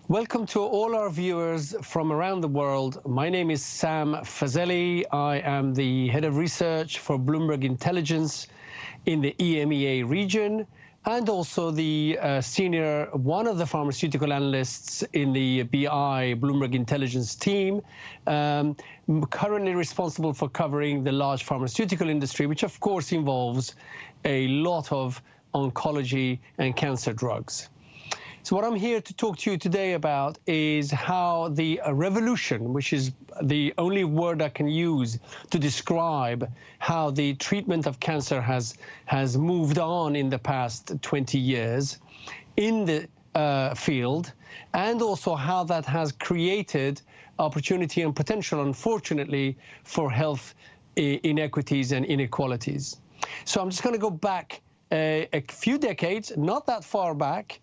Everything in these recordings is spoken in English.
Welcome to all our viewers from around the world. My name is Sam Fazeli. I am the head of research for Bloomberg Intelligence in the EMEA region, and also the one of the pharmaceutical analysts in the BI, Bloomberg Intelligence team, currently responsible for covering the large pharmaceutical industry, which of course involves a lot of oncology and cancer drugs. So what I'm here to talk to you today about is how the revolution, which is the only word I can use to describe how the treatment of cancer has moved on in the past 20 years in the field, and also how that has created opportunity and potential, unfortunately, for health inequities and inequalities. So I'm just going to go back a few decades, not that far back.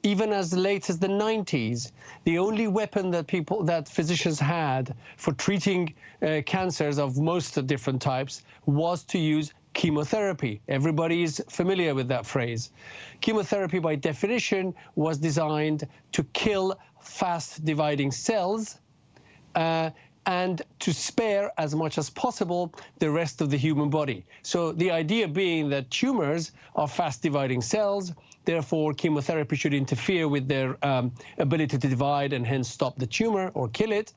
Even as late as the 90s, the only weapon that physicians had for treating cancers of most different types was to use chemotherapy. Everybody is familiar with that phrase. Chemotherapy, by definition, was designed to kill fast-dividing cells and to spare as much as possible the rest of the human body. So the idea being that tumors are fast-dividing cells, therefore chemotherapy should interfere with their ability to divide and hence stop the tumor or kill it,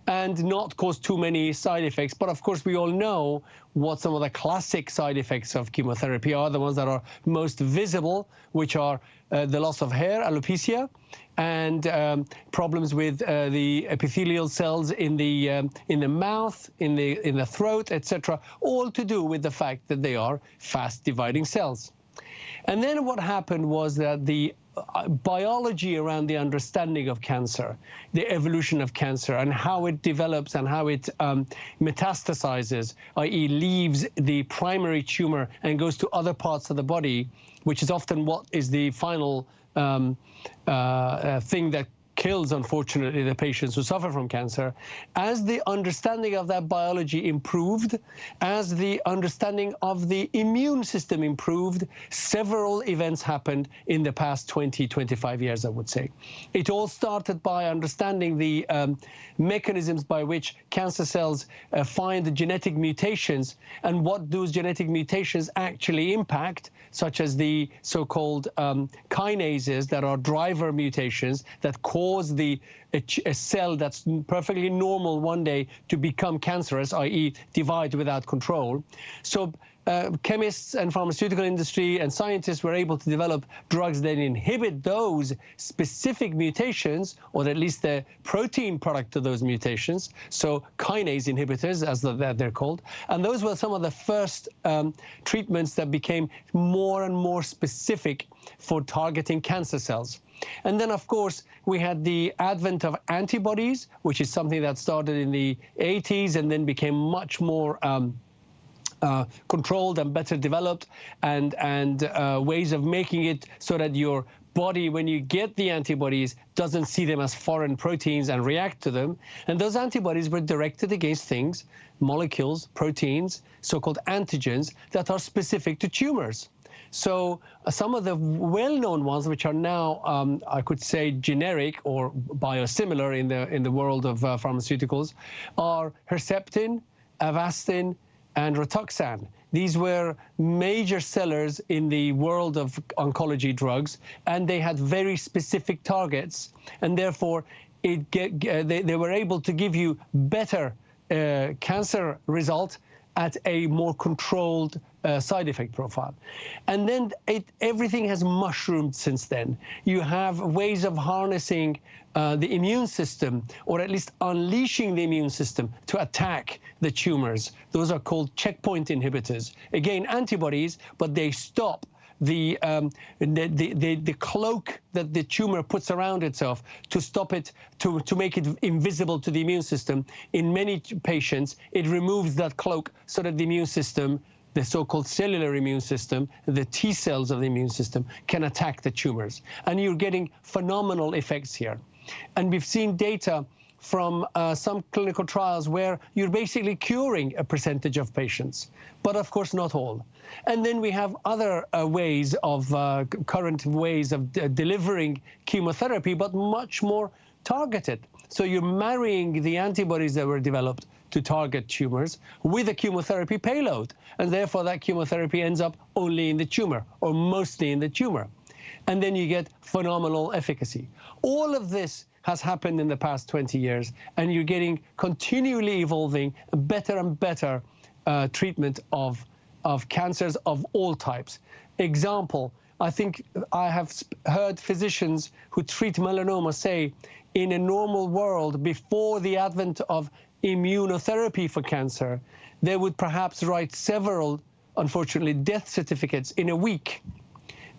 and not cause too many side effects. But of course we all know what some of the classic side effects of chemotherapy are, the ones that are most visible, which are the loss of hair, alopecia, and problems with the epithelial cells in the mouth, in the throat, etc., all to do with the fact that they are fast-dividing cells. And then what happened was that the biology around the understanding of cancer, the evolution of cancer, and how it develops and how it metastasizes, i.e. leaves the primary tumor and goes to other parts of the body, which is often what is the final thing that kills, unfortunately, the patients who suffer from cancer. As the understanding of that biology improved, as the understanding of the immune system improved, several events happened in the past 20, 25 years, I would say. It all started by understanding the mechanisms by which cancer cells find the genetic mutations and what those genetic mutations actually impact, such as the so-called kinases that are driver mutations that cause a cell that's perfectly normal one day to become cancerous, i.e. divide without control. So chemists and pharmaceutical industry and scientists were able to develop drugs that inhibit those specific mutations, or at least the protein product of those mutations, so kinase inhibitors, as they're called. And those were some of the first treatments that became more and more specific for targeting cancer cells. And then, of course, we had the advent of antibodies, which is something that started in the 80s and then became much more controlled and better developed, and ways of making it so that your body, when you get the antibodies, doesn't see them as foreign proteins and react to them. And those antibodies were directed against things, molecules, proteins, so-called antigens, that are specific to tumors. So some of the well-known ones, which are now, I could say, generic or biosimilar in the world of pharmaceuticals, are Herceptin, Avastin, and Rituxan. These were major sellers in the world of oncology drugs, and they had very specific targets, and therefore they were able to give you better cancer result at a more controlled side effect profile. And then everything has mushroomed since then. You have ways of harnessing the immune system, or at least unleashing the immune system to attack the tumors. Those are called checkpoint inhibitors. Again, antibodies, but they stop the cloak that the tumor puts around itself to stop it, to make it invisible to the immune system. In many patients, it removes that cloak so that the immune system, the so-called cellular immune system, the T cells of the immune system, can attack the tumors. And you're getting phenomenal effects here. And we've seen data from some clinical trials where you're basically curing a percentage of patients, but of course not all. And then we have other ways of, current ways of delivering chemotherapy, but much more targeted. So you're marrying the antibodies that were developed to target tumors with a chemotherapy payload, and therefore that chemotherapy ends up only in the tumor or mostly in the tumor. And then you get phenomenal efficacy. All of this has happened in the past 20 years, and you're getting continually evolving better and better treatment of cancers of all types. Example, I think I have heard physicians who treat melanoma say, in a normal world, before the advent of immunotherapy for cancer, they would perhaps write several, unfortunately, death certificates in a week.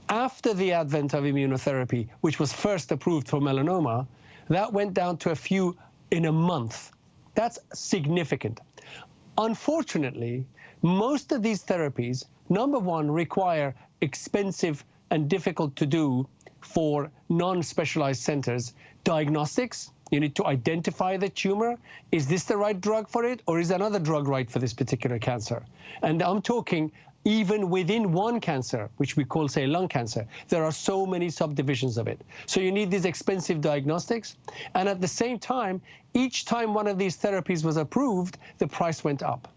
After the advent of immunotherapy, which was first approved for melanoma, that went down to a few in a month. That's significant. Unfortunately, most of these therapies, number one, require expensive and difficult to do for non-specialized centers diagnostics. You need to identify the tumor. Is this the right drug for it, or is another drug right for this particular cancer? And I'm talking even within one cancer, which we call, say, lung cancer, there are so many subdivisions of it. So you need these expensive diagnostics. And at the same time, each time one of these therapies was approved, the price went up.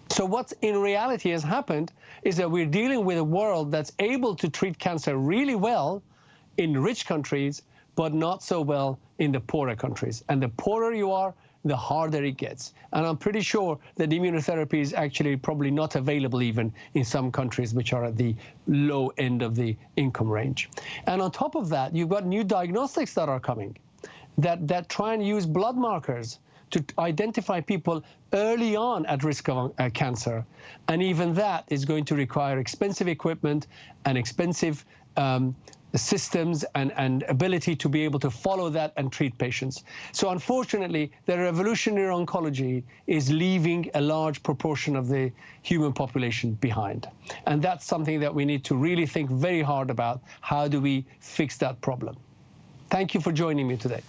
So what in reality has happened is that we're dealing with a world that's able to treat cancer really well in rich countries, but not so well in the poorer countries. And the poorer you are, the harder it gets. And I'm pretty sure that immunotherapy is actually probably not available even in some countries which are at the low end of the income range. And on top of that, you've got new diagnostics that are coming that try and use blood markers to identify people early on at risk of cancer. And even that is going to require expensive equipment and expensive systems and ability to be able to follow that and treat patients. So unfortunately, the revolutionary oncology is leaving a large proportion of the human population behind. And that's something that we need to really think very hard about. How do we fix that problem? Thank you for joining me today.